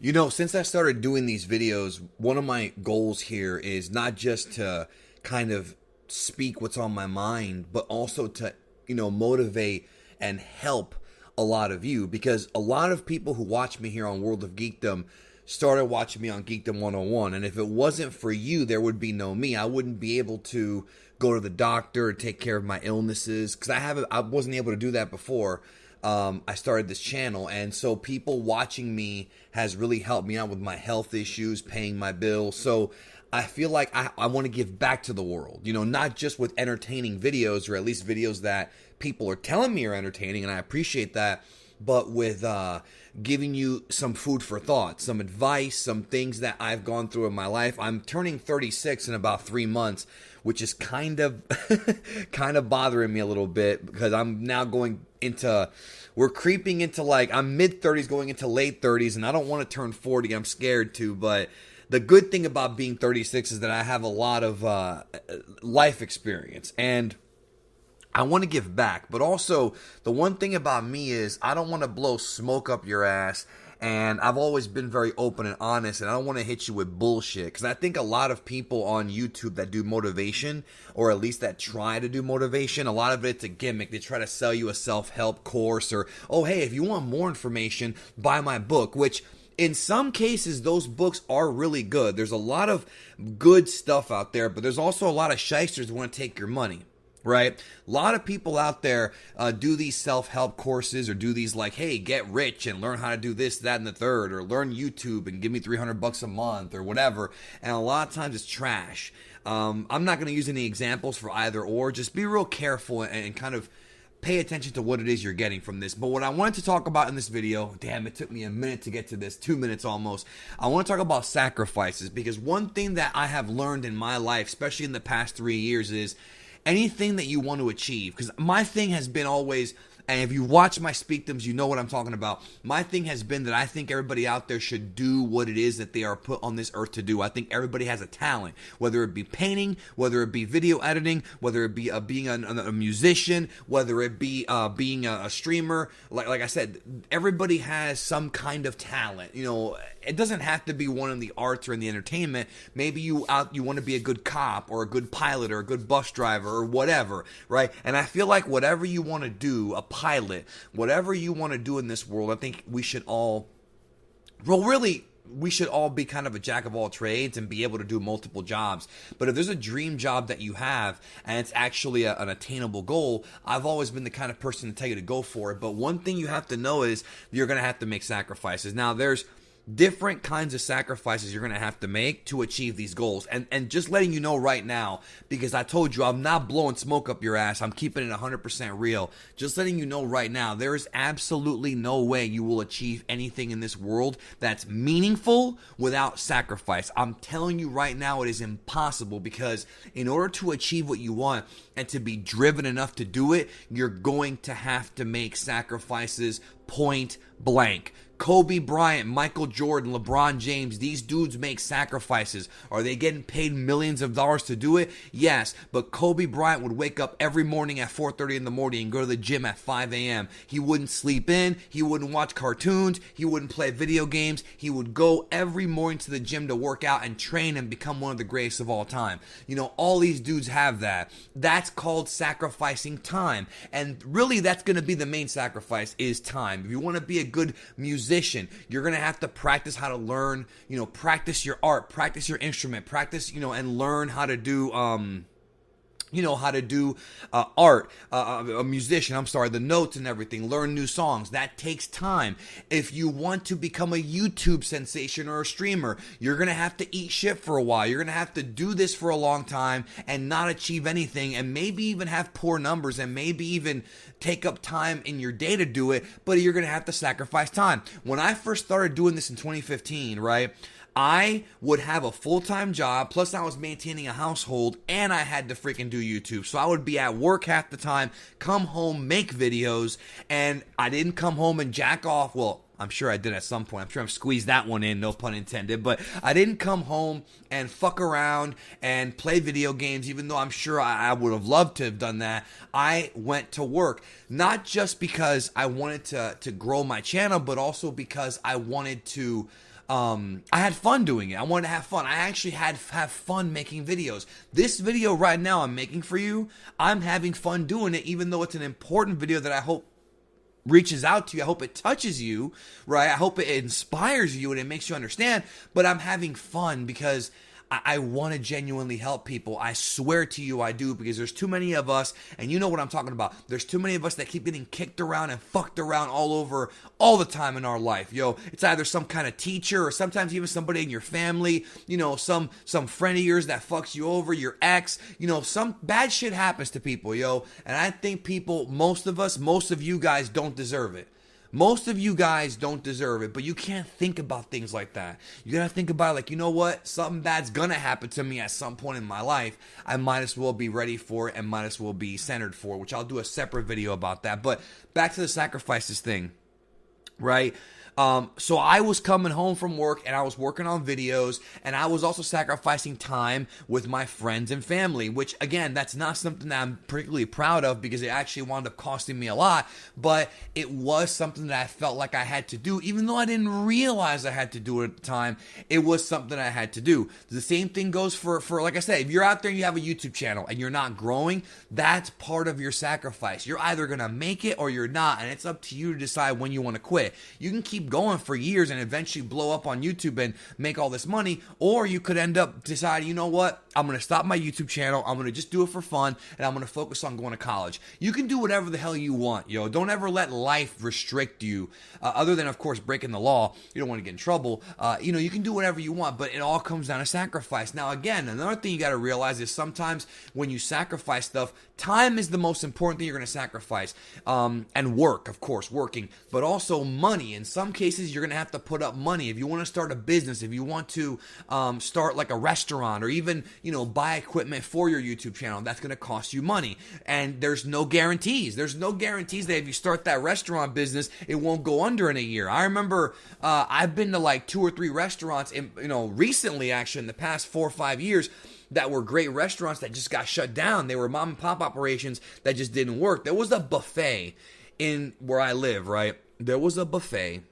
You know, since I started doing these videos, one of my goals here is not just to kind of speak what's on my mind, but also to, motivate and help a lot of you because a lot of people who watch me here on World of Geekdom started watching me on Geekdom 101. And if it wasn't for you, there would be no me. I wouldn't be able to go to the doctor and take care of my illnesses because I wasn't able to do that before. I started this channel, and so people watching me has really helped me out with my health issues, paying my bills. So I feel like I want to give back to the world, not just with entertaining videos, or at least videos that people are telling me are entertaining, and I appreciate that, but with giving you some food for thought, some advice, some things that I've gone through in my life. I'm turning 36 in about 3 months, which is kind of kind of bothering me a little bit because I'm now going into, we're creeping into, like, I'm mid 30s going into late 30s, and I don't want to turn 40. I'm scared to, but the good thing about being 36 is that I have a lot of life experience, and I want to give back. But also, the one thing about me is I don't want to blow smoke up your ass. And I've always been very open and honest, and I don't want to hit you with bullshit. Because I think a lot of people on YouTube that do motivation, or at least that try to do motivation, a lot of it's a gimmick. They try to sell you a self-help course, or, oh, hey, if you want more information, buy my book, which in some cases, those books are really good. There's a lot of good stuff out there, but there's also a lot of shysters who want to take your money. Right? A lot of people out there do these self-help courses, or do these like, hey, get rich and learn how to do this, that, and the third, or learn YouTube and give me $300 a month or whatever. And a lot of times it's trash. I'm not going to use any examples for either or. Just be real careful and kind of pay attention to what it is you're getting from this. But what I wanted to talk about in this video, damn, it took me a minute to get to this, 2 minutes almost. I want to talk about sacrifices, because one thing that I have learned in my life, especially in the past 3 years, is anything that you want to achieve. Because my thing has been always, and if you watch my speakdoms, you know what I'm talking about. My thing has been that I think everybody out there should do what it is that they are put on this earth to do. I think everybody has a talent, whether it be painting, whether it be video editing, whether it be being a musician, whether it be being a streamer. Like I said, everybody has some kind of talent. It doesn't have to be one in the arts or in the entertainment. Maybe you want to be a good cop, or a good pilot, or a good bus driver, or whatever, right? And I feel like whatever you want to do, a pilot, whatever you want to do in this world, I think we should all, well, really, we should all be kind of a jack of all trades and be able to do multiple jobs. But if there's a dream job that you have and it's actually an attainable goal, I've always been the kind of person to tell you to go for it. But one thing you have to know is you're going to have to make sacrifices. Now, there's different kinds of sacrifices you're going to have to make to achieve these goals. And just letting you know right now, because I told you I'm not blowing smoke up your ass, I'm keeping it 100% real. Just letting you know right now, there is absolutely no way you will achieve anything in this world that's meaningful without sacrifice. I'm telling you right now, it is impossible, because in order to achieve what you want and to be driven enough to do it, you're going to have to make sacrifices, point blank. Kobe Bryant, Michael Jordan, LeBron James, these dudes make sacrifices. Are they getting paid millions of dollars to do it? Yes, but Kobe Bryant would wake up every morning at 4:30 in the morning and go to the gym at 5 a.m. He wouldn't sleep in. He wouldn't watch cartoons. He wouldn't play video games. He would go every morning to the gym to work out and train and become one of the greatest of all time. All these dudes have that. That's called sacrificing time. And really, that's going to be the main sacrifice, is time. If you want to be a good musician, you're going to have to practice how to learn, practice your art, practice your instrument, practice, and learn how to do, art, a musician, the notes and everything, learn new songs. That takes time. If you want to become a YouTube sensation or a streamer, you're going to have to eat shit for a while. You're going to have to do this for a long time and not achieve anything, and maybe even have poor numbers, and maybe even take up time in your day to do it, but you're going to have to sacrifice time. When I first started doing this in 2015, right, I would have a full-time job, plus I was maintaining a household, and I had to freaking do YouTube. So I would be at work half the time, come home, make videos, and I didn't come home and jack off. Well, I'm sure I did at some point. I'm sure I've squeezed that one in, no pun intended. But I didn't come home and fuck around and play video games, even though I'm sure I would have loved to have done that. I went to work, not just because I wanted to grow my channel, but also because I wanted to I had fun doing it. I wanted to have fun. I actually have fun making videos. This video right now I'm making for you, I'm having fun doing it, even though it's an important video that I hope reaches out to you. I hope it touches you, right? I hope it inspires you and it makes you understand. But I'm having fun because I want to genuinely help people. I swear to you I do, because there's too many of us, and you know what I'm talking about. There's too many of us that keep getting kicked around and fucked around all over all the time in our life. Yo, it's either some kind of teacher or sometimes even somebody in your family, you know, some friend of yours that fucks you over, your ex, you know, some bad shit happens to people, yo. And I think people, most of you guys don't deserve it. Most of you guys don't deserve it, but you can't think about things like that. You gotta think about it like, you know what? Something bad's gonna happen to me at some point in my life. I might as well be ready for it and might as well be centered for it, which I'll do a separate video about that. But back to the sacrifices thing, right? So I was coming home from work and I was working on videos, and I was also sacrificing time with my friends and family, which again, that's not something that I'm particularly proud of because it actually wound up costing me a lot, but it was something that I felt like I had to do, even though I didn't realize I had to do it at the time. It was something I had to do. The same thing goes for like I said, if you're out there and you have a YouTube channel and you're not growing, that's part of your sacrifice. You're either going to make it or you're not, and it's up to you to decide when you want to quit. You can keep going for years and eventually blow up on YouTube and make all this money, or you could end up deciding, you know what, I'm going to stop my YouTube channel, I'm going to just do it for fun, and I'm going to focus on going to college. You can do whatever the hell you want, yo. Don't ever let life restrict you, other than, of course, breaking the law. You don't want to get in trouble. You know, you can do whatever you want, but it all comes down to sacrifice. Now, again, another thing you got to realize is sometimes when you sacrifice stuff, time is the most important thing you're going to sacrifice, and work, of course, working, but also money. In some cases, you're going to have to put up money. If you want to start a business, if you want to start like a restaurant, or even, you know, buy equipment for your YouTube channel, that's going to cost you money. And there's no guarantees. There's no guarantees that if you start that restaurant business, it won't go under in a year. I remember I've been to like 2 or 3 restaurants, recently, actually, in the past 4 or 5 years, that were great restaurants that just got shut down. They were mom and pop operations that just didn't work. There was a buffet in where I live, right? There was a buffet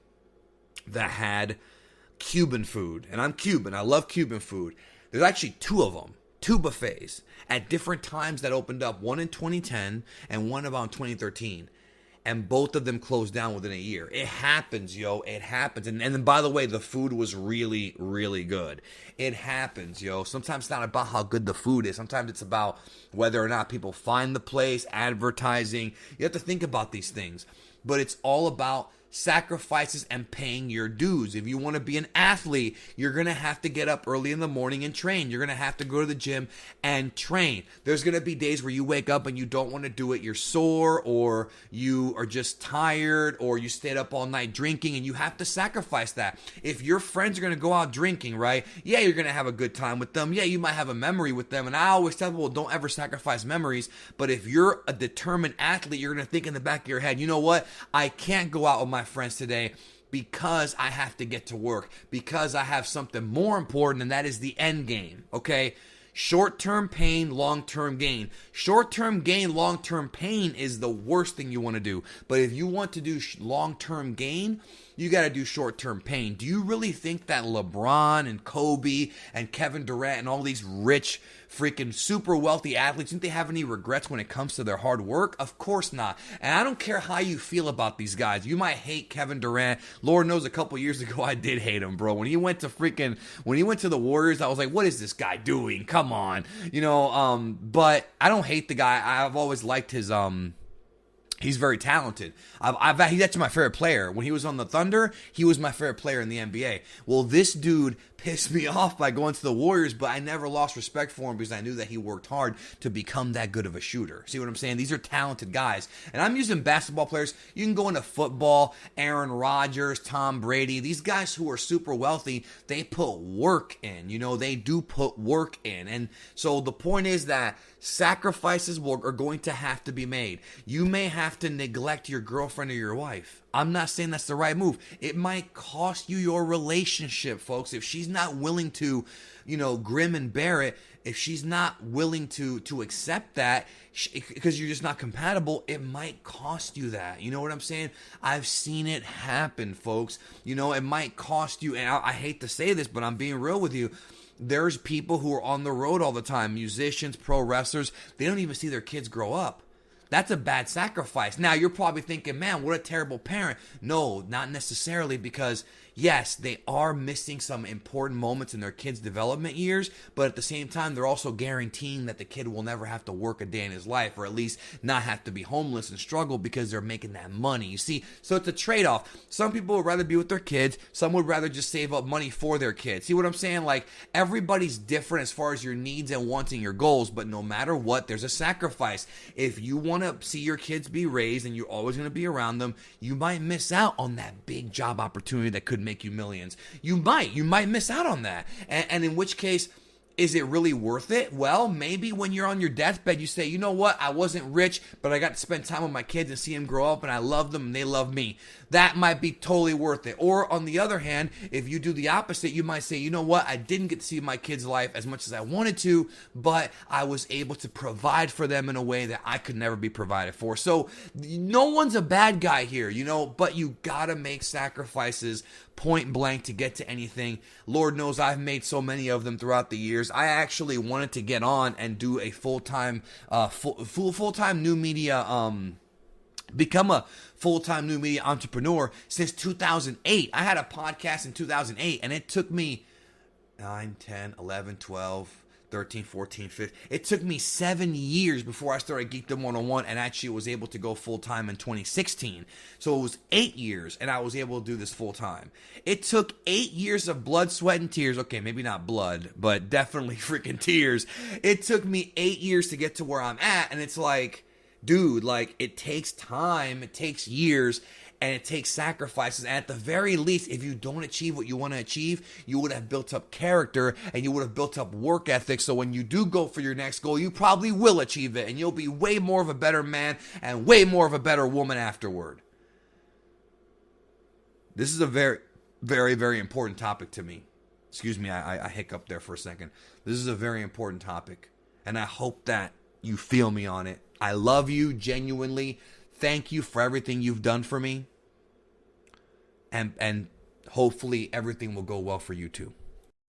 that had Cuban food, and I'm Cuban. I love Cuban food. There's actually 2 of them, 2 buffets at different times that opened up, one in 2010 and one about 2013. And both of them closed down within a year. It happens, yo. It happens. And then, by the way, the food was really, really good. It happens, yo. Sometimes it's not about how good the food is. Sometimes it's about whether or not people find the place, advertising. You have to think about these things. But it's all about sacrifices and paying your dues. If you want to be an athlete, you're going to have to get up early in the morning and train. You're going to have to go to the gym and train. There's going to be days where you wake up and you don't want to do it. You're sore, or you are just tired, or you stayed up all night drinking, and you have to sacrifice that. If your friends are going to go out drinking, right? Yeah, you're going to have a good time with them. Yeah, you might have a memory with them. And I always tell people, don't ever sacrifice memories. But if you're a determined athlete, you're going to think in the back of your head, you know what? I can't go out with my friends today because I have to get to work, because I have something more important, and that is the end game, okay? Short-term pain, long-term gain. Short-term gain, long-term pain is the worst thing you want to do. But if you want to do long-term gain, you got to do short-term pain. Do you really think that LeBron and Kobe and Kevin Durant and all these rich, freaking super wealthy athletes, think they have any regrets when it comes to their hard work? Of course not. And I don't care how you feel about these guys. You might hate Kevin Durant. Lord knows a couple years ago I did hate him, bro. When he went to the Warriors, I was like, what is this guy doing? Come on. But I don't hate the guy. I've always liked his he's very talented. He's actually my favorite player. When he was on the Thunder, he was my favorite player in the NBA. Well, this dude pissed me off by going to the Warriors, but I never lost respect for him because I knew that he worked hard to become that good of a shooter. See what I'm saying? These are talented guys. And I'm using basketball players. You can go into football, Aaron Rodgers, Tom Brady. These guys who are super wealthy, they put work in. They do put work in. And so the point is that sacrifices are going to have to be made. You may have to neglect your girlfriend or your wife. I'm not saying that's the right move. It might cost you your relationship, folks. If she's not willing to, grim and bear it, if she's not willing to accept that because you're just not compatible, it might cost you that. You know what I'm saying? I've seen it happen, folks. You know, it might cost you, and I hate to say this, but I'm being real with you. There's people who are on the road all the time, musicians, pro wrestlers. They don't even see their kids grow up. That's a bad sacrifice. Now, you're probably thinking, man, what a terrible parent. No, not necessarily, because yes, they are missing some important moments in their kids' development years, but at the same time, they're also guaranteeing that the kid will never have to work a day in his life, or at least not have to be homeless and struggle because they're making that money. You see, so it's a trade-off. Some people would rather be with their kids. Some would rather just save up money for their kids. See what I'm saying? Like, everybody's different as far as your needs and wants and your goals, but no matter what, there's a sacrifice. If you want to see your kids be raised and you're always going to be around them, you might miss out on that big job opportunity that could make you millions. You might miss out on that. And in which case, is it really worth it? Well, maybe when you're on your deathbed, you say, you know what? I wasn't rich, but I got to spend time with my kids and see them grow up, and I love them and they love me. That might be totally worth it. Or on the other hand, if you do the opposite, you might say, you know what? I didn't get to see my kids' life as much as I wanted to, but I was able to provide for them in a way that I could never be provided for. So no one's a bad guy here, you know, but you gotta make sacrifices point blank to get to anything. Lord knows I've made so many of them throughout the years. I actually wanted to get on and do a full-time new media, become a full-time new media entrepreneur since 2008. I had a podcast in 2008, and it took me 9, 10, 11, 12, 13, 14, 15. It took me 7 years before I started Geekdom 101 and actually was able to go full-time in 2016. So it was 8 years, and I was able to do this full-time. It took 8 years of blood, sweat, and tears. Okay, maybe not blood, but definitely freaking tears. It took me 8 years to get to where I'm at, and it's like, dude, like, it takes time, it takes years, and it takes sacrifices. And at the very least, if you don't achieve what you want to achieve, you would have built up character and you would have built up work ethic. So when you do go for your next goal, you probably will achieve it, and you'll be way more of a better man and way more of a better woman afterward. This is a very, very, very important topic to me. Excuse me, I hiccuped there for a second. This is a very important topic, and I hope that you feel me on it. I love you genuinely. Thank you for everything you've done for me. And hopefully everything will go well for you too.